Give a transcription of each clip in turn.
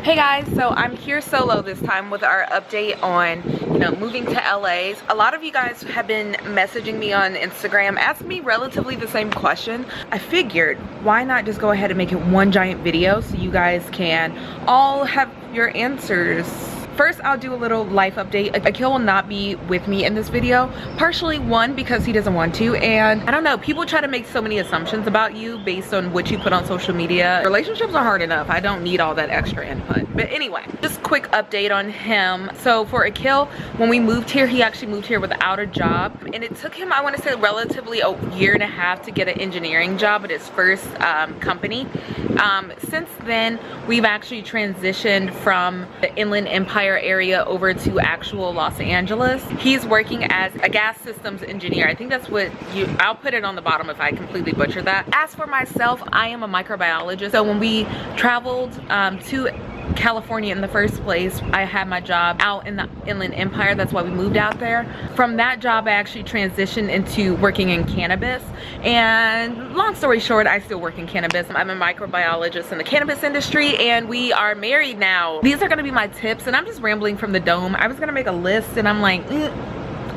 Hey guys, so I'm here solo this time with our update on, moving to LA. A lot of you guys have been messaging me on Instagram, asking me relatively the same question. I figured, why not just go ahead and make it one giant video so you guys can all have your answers. First, I'll do a little life update. Akil will not be with me in this video. Partially, one, because he doesn't want to, and I don't know, people try to make so many assumptions about you based on what you put on social media. Relationships are hard enough. I don't need all that extra input. But anyway, just quick update on him. So for Akil, when we moved here, he actually moved here without a job. And it took him, I want to say, relatively a year and a half to get an engineering job at his first company. Since then, we've actually transitioned from the Inland Empire area over to actual Los Angeles. He's working as a gas systems engineer. I think that's what I'll put it on the bottom if I completely butcher that. As for myself, I am a microbiologist. So when we traveled to California in the first place, I had my job out in the Inland Empire. That's why we moved out there. From that job, I actually transitioned into working in cannabis. And long story short, I still work in cannabis. I'm a microbiologist in the cannabis industry, and we are married now. These are gonna be my tips, and I'm just rambling from the dome. I was gonna make a list, and I'm like,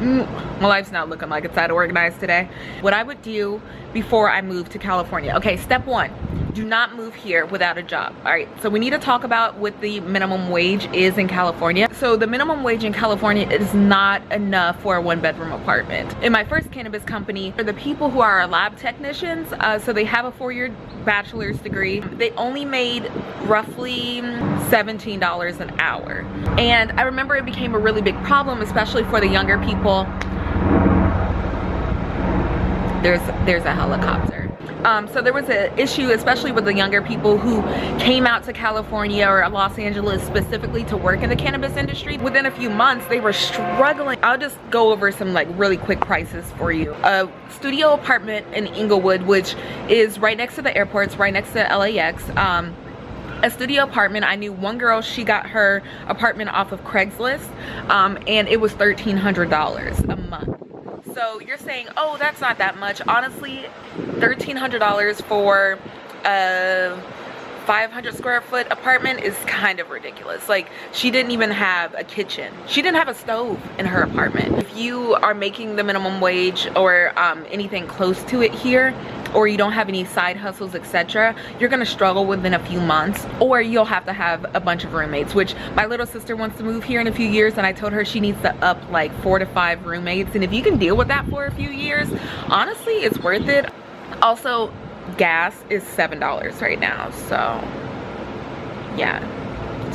my life's not looking like it's that organized today. What I would do before I moved to California. Okay, step one. Do not move here without a job. All right, so we need to talk about what the minimum wage is in California. So the minimum wage in California is not enough for a one-bedroom apartment. In my first cannabis company, for the people who are lab technicians, so they have a 4-year bachelor's degree, they only made roughly $17 an hour. And I remember it became a really big problem, especially for the younger people. There's a helicopter. So there was an issue, especially with the younger people who came out to California or Los Angeles specifically to work in the cannabis industry. Within a few months, they were struggling. I'll just go over some like really quick prices for you. A studio apartment in Inglewood, which is right next to the airports, right next to LAX. A studio apartment, I knew one girl, she got her apartment off of Craigslist, and it was $1,300 a month. So you're saying, oh, that's not that much. Honestly, $1,300 for a 500 square foot apartment is kind of ridiculous. Like, she didn't even have a kitchen. She didn't have a stove in her apartment. If you are making the minimum wage or anything close to it here, or you don't have any side hustles, etc., you're gonna struggle within a few months, or you'll have to have a bunch of roommates, which my little sister wants to move here in a few years, and I told her she needs to up like 4 to 5 roommates. And if you can deal with that for a few years, honestly, it's worth it. Also, gas is $7 right now, so yeah,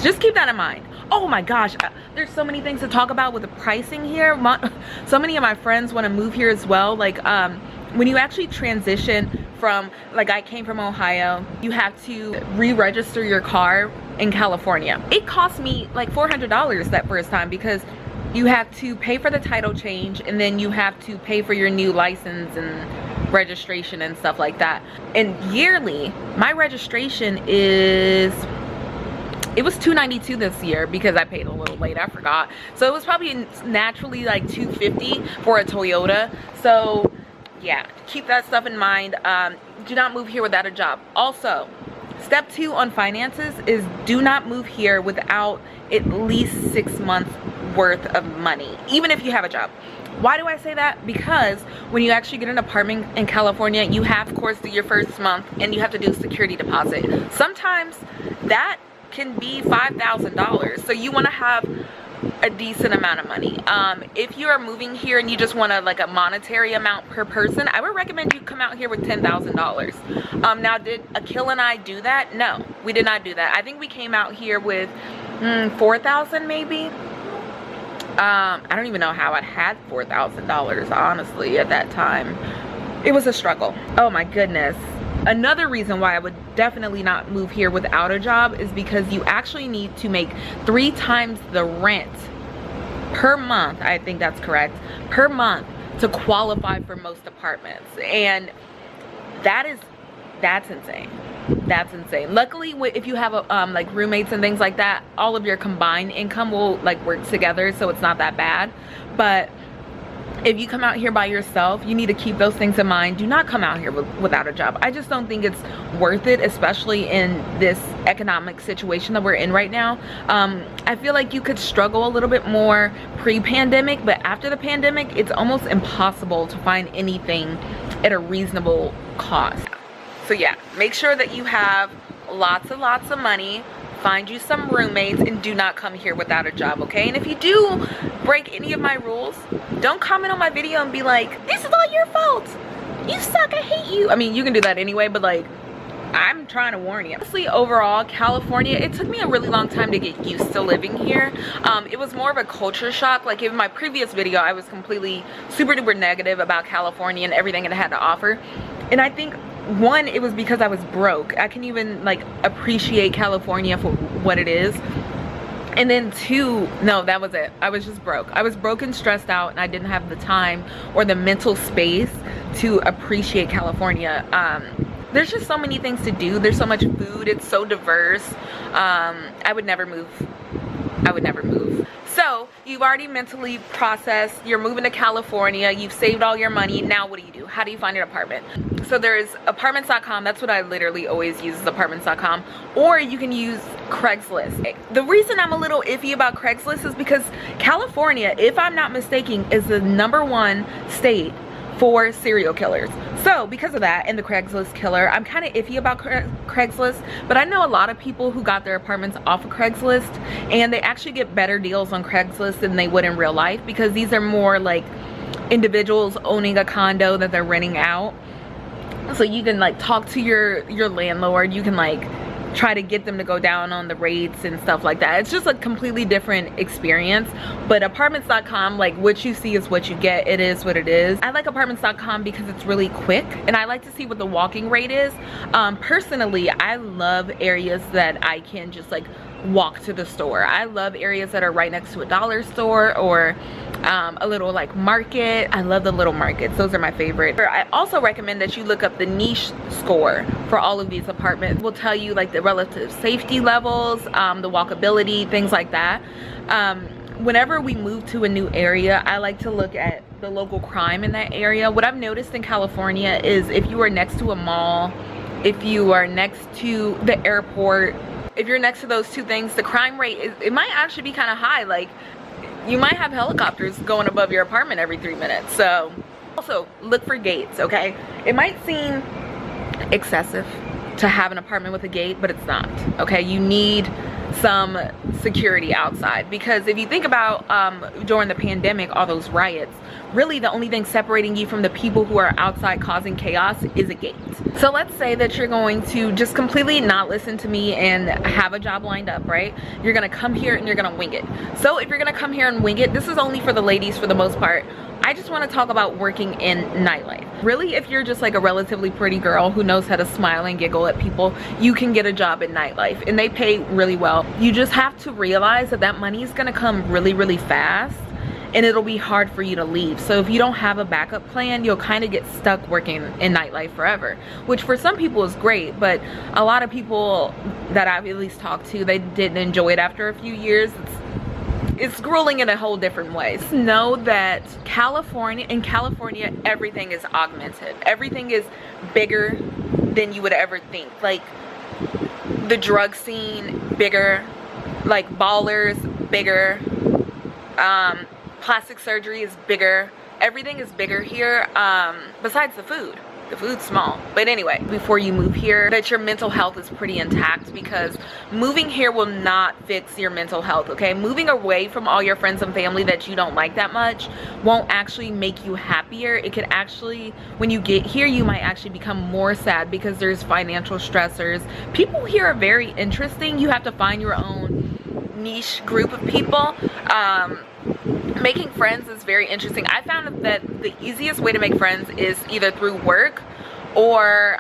just keep that in mind. Oh my gosh, there's so many things to talk about with the pricing here. So many of my friends want to move here as well. Like when you actually transition from, like, I came from Ohio, you have to re-register your car in California. It cost me like $400 that first time, because you have to pay for the title change, and then you have to pay for your new license and registration and stuff like that. And yearly, my registration is, it was $292 this year because I paid a little late, I forgot. So it was probably naturally like $250 for a Toyota. So yeah, keep that stuff in mind. Do not move here without a job. Also, step 2 on finances is do not move here without at least 6 months worth of money, even if you have a job. Why do I say that? Because when you actually get an apartment in California, you have, of course, do your first month, and you have to do a security deposit. Sometimes that can be $5,000. So you want to have a decent amount of money. If you are moving here and you just want like a monetary amount per person, I would recommend you come out here with $10,000. Now, did Akil and I do that? No, we did not do that. I think we came out here with $4,000 maybe. I don't even know how I had $4,000, honestly, at that time. It was a struggle. Oh my goodness. Another reason why I would definitely not move here without a job is because you actually need to make 3 times the rent per month, I think that's correct, per month, to qualify for most apartments. And that's insane. That's insane. Luckily, if you have like roommates and things like that, all of your combined income will like work together, so it's not that bad. But if you come out here by yourself, you need to keep those things in mind. Do not come out here without a job. I just don't think it's worth it, especially in this economic situation that we're in right now. I feel like you could struggle a little bit more pre-pandemic, but after the pandemic, it's almost impossible to find anything at a reasonable cost. So yeah, make sure that you have lots and lots of money. Find you some roommates, and do not come here without a job, okay? And if you do break any of my rules, don't comment on my video and be like, this is all your fault, you suck, I hate you. I mean, you can do that anyway, but like, I'm trying to warn you. Honestly, overall, California, it took me a really long time to get used to living here. It was more of a culture shock. Like in my previous video, I was completely super duper negative about California and everything it had to offer. And I think, one, it was because I was broke. I can even like appreciate California for what it is. And then two, no, that was it. I was just broke. I was broke and stressed out, and I didn't have the time or the mental space to appreciate California. There's just so many things to do. There's so much food. It's so diverse. I would never move. I would never move. So you've already mentally processed, you're moving to California, you've saved all your money. Now what do? How do you find an apartment? So there's apartments.com. That's what I literally always use, is apartments.com. Or you can use Craigslist. The reason I'm a little iffy about Craigslist is because California, if I'm not mistaken, is the #1 state for serial killers. So because of that and the Craigslist killer, I'm kind of iffy about Craigslist, but I know a lot of people who got their apartments off of Craigslist, and they actually get better deals on Craigslist than they would in real life, because these are more like individuals owning a condo that they're renting out. So you can like talk to your landlord, you can like try to get them to go down on the rates and stuff like that. It's just a completely different experience. But apartments.com, like, what you see is what you get. It is what it is. I like apartments.com because it's really quick, and I like to see what the walking rate is. Personally, I love areas that I can just like walk to the store. I love areas that are right next to a dollar store or a little like market. I love the little markets. Those are my favorite. I also recommend that you look up the niche score for all of these apartments. We'll tell you like the relative safety levels, the walkability, things like that. Whenever we move to a new area, I like to look at the local crime in that area. What I've noticed in California is if you are next to a mall, if you are next to the airport, if you're next to those two things, the crime rate it might actually be kind of high. Like, you might have helicopters going above your apartment every 3 minutes. So also look for gates, okay? It might seem excessive to have an apartment with a gate, but it's not, okay? You need some security outside, because if you think about during the pandemic, all those riots, really the only thing separating you from the people who are outside causing chaos is a gate. So let's say that you're going to just completely not listen to me and have a job lined up, right? You're gonna come here and you're gonna wing it. So if you're gonna come here and wing it, this is only for the ladies for the most part. I just want to talk about working in nightlife. Really, if you're just like a relatively pretty girl who knows how to smile and giggle at people, you can get a job in nightlife, and they pay really well. You just have to realize that that money is going to come really, really fast, and it'll be hard for you to leave. So if you don't have a backup plan, you'll kind of get stuck working in nightlife forever, which for some people is great, but a lot of people that I've at least talked to, they didn't enjoy it after a few years. It's grueling in a whole different way. Just know that in California, everything is augmented. Everything is bigger than you would ever think. Like, the drug scene, bigger. Like, ballers, bigger. Plastic surgery is bigger. Everything is bigger here, besides the food. The food's small. But anyway, before you move here, that your mental health is pretty intact, because moving here will not fix your mental health, okay? Moving away from all your friends and family that you don't like that much won't actually make you happier. It could actually, when you get here, you might actually become more sad, because there's financial stressors. People here are very interesting. You have to find your own niche group of people. Making friends is very interesting. I found that the easiest way to make friends is either through work or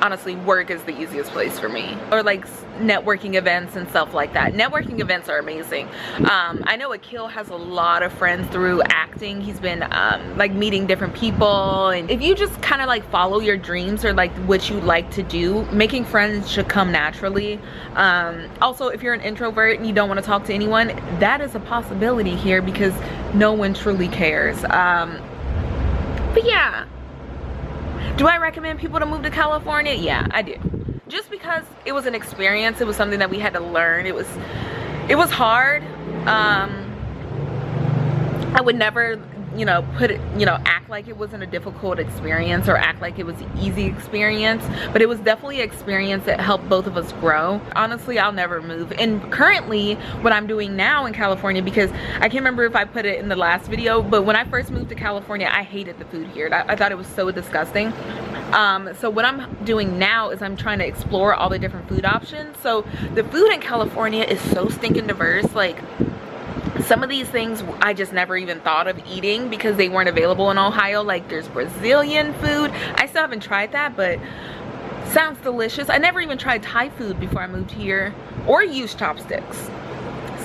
honestly, work is the easiest place for me, or like networking events and stuff like that. Networking events are amazing. I know Akil has a lot of friends through acting. He's been like meeting different people, and if you just kind of like follow your dreams or like what you like to do, making friends should come naturally. Also, if you're an introvert and you don't want to talk to anyone, that is a possibility here because no one truly cares. But yeah, do I recommend people to move to California? Yeah, I do. Just because it was an experience, it was something that we had to learn. It was hard. I would never, you know, act like it wasn't a difficult experience or act like it was an easy experience, but it was definitely an experience that helped both of us grow. Honestly, I'll never move. And currently, what I'm doing now in California, because I can't remember if I put it in the last video, but when I first moved to California, I hated the food here. I thought it was so disgusting. So what I'm doing now is I'm trying to explore all the different food options. So the food in California is so stinking diverse. Like, some of these things I just never even thought of eating because they weren't available in Ohio. Like, there's Brazilian food. I still haven't tried that, but sounds delicious. I never even tried Thai food before I moved here or used chopsticks.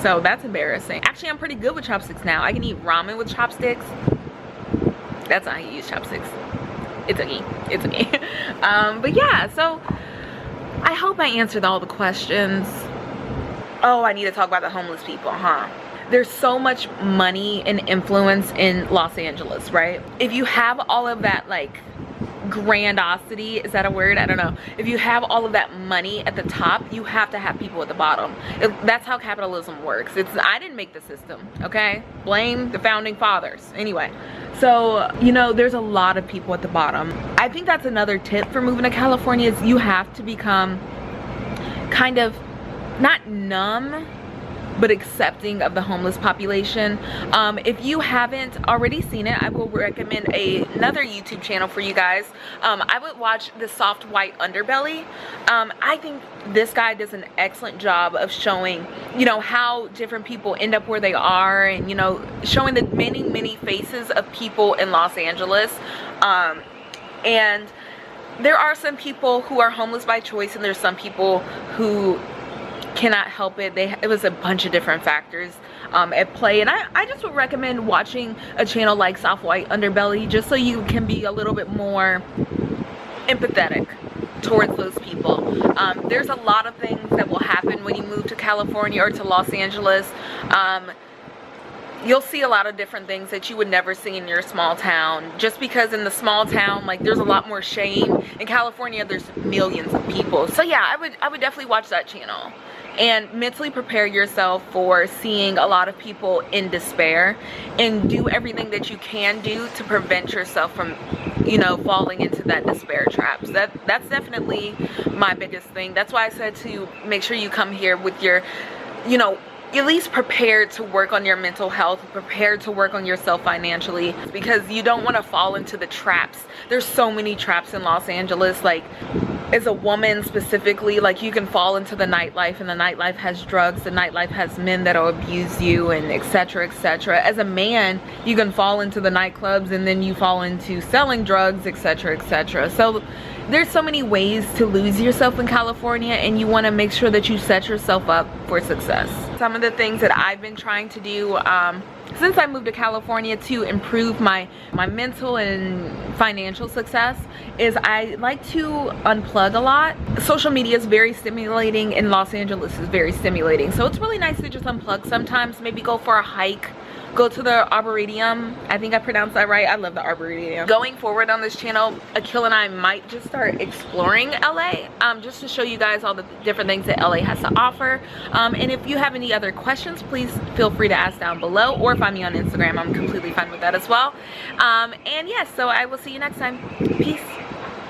So that's embarrassing. Actually, I'm pretty good with chopsticks now. I can eat ramen with chopsticks. That's not how you use chopsticks. It's okay. It's okay. But yeah, so I hope I answered all the questions. Oh, I need to talk about the homeless people, huh? There's so much money and influence in Los Angeles, right? If you have all of that, like, grandiosity, is that a word? I don't know. If you have all of that money at the top, you have to have people at the bottom. That's how capitalism works. I didn't make the system, okay? Blame the founding fathers. Anyway, so, you know, there's a lot of people at the bottom. I think that's another tip for moving to California is you have to become kind of not numb, but accepting of the homeless population. If you haven't already seen it, I will recommend another YouTube channel for you guys. I would watch The Soft White Underbelly. I think this guy does an excellent job of showing, you know, how different people end up where they are, and, you know, showing the many faces of people in Los Angeles. And there are some people who are homeless by choice, and there's some people who cannot help it. It was a bunch of different factors at play, and I just would recommend watching a channel like Soft White Underbelly just so you can be a little bit more empathetic towards those people. There's a lot of things that will happen when you move to California or to Los Angeles. You'll see a lot of different things that you would never see in your small town, just because in the small town, like, there's a lot more shame. In California, there's millions of people. So yeah, I would definitely watch that channel and mentally prepare yourself for seeing a lot of people in despair, and do everything that you can do to prevent yourself from, you know, falling into that despair trap. So that's definitely my biggest thing. That's why I said to make sure you come here with your, you know, at least prepared to work on your mental health, prepared to work on yourself financially, because you don't want to fall into the traps. There's so many traps in Los Angeles. Like, as a woman specifically, like, you can fall into the nightlife, and the nightlife has drugs, the nightlife has men that'll abuse you, and etc, etc. As a man, you can fall into the nightclubs, and then you fall into selling drugs, etc, etc. So there's so many ways to lose yourself in California, and you want to make sure that you set yourself up for success. Some of the things that I've been trying to do since I moved to California to improve my mental and financial success is I like to unplug a lot. Social media is very stimulating, and Los Angeles is very stimulating. So it's really nice to just unplug sometimes, maybe go for a hike, go to the Arboretum. I think I pronounced that right. I love the Arboretum. Going forward on this channel, Akil and I might just start exploring LA, just to show you guys all the different things that LA has to offer. And if you have any other questions, please feel free to ask down below, or find me on Instagram. I'm completely fine with that as well. And yes, so I will see you next time. Peace.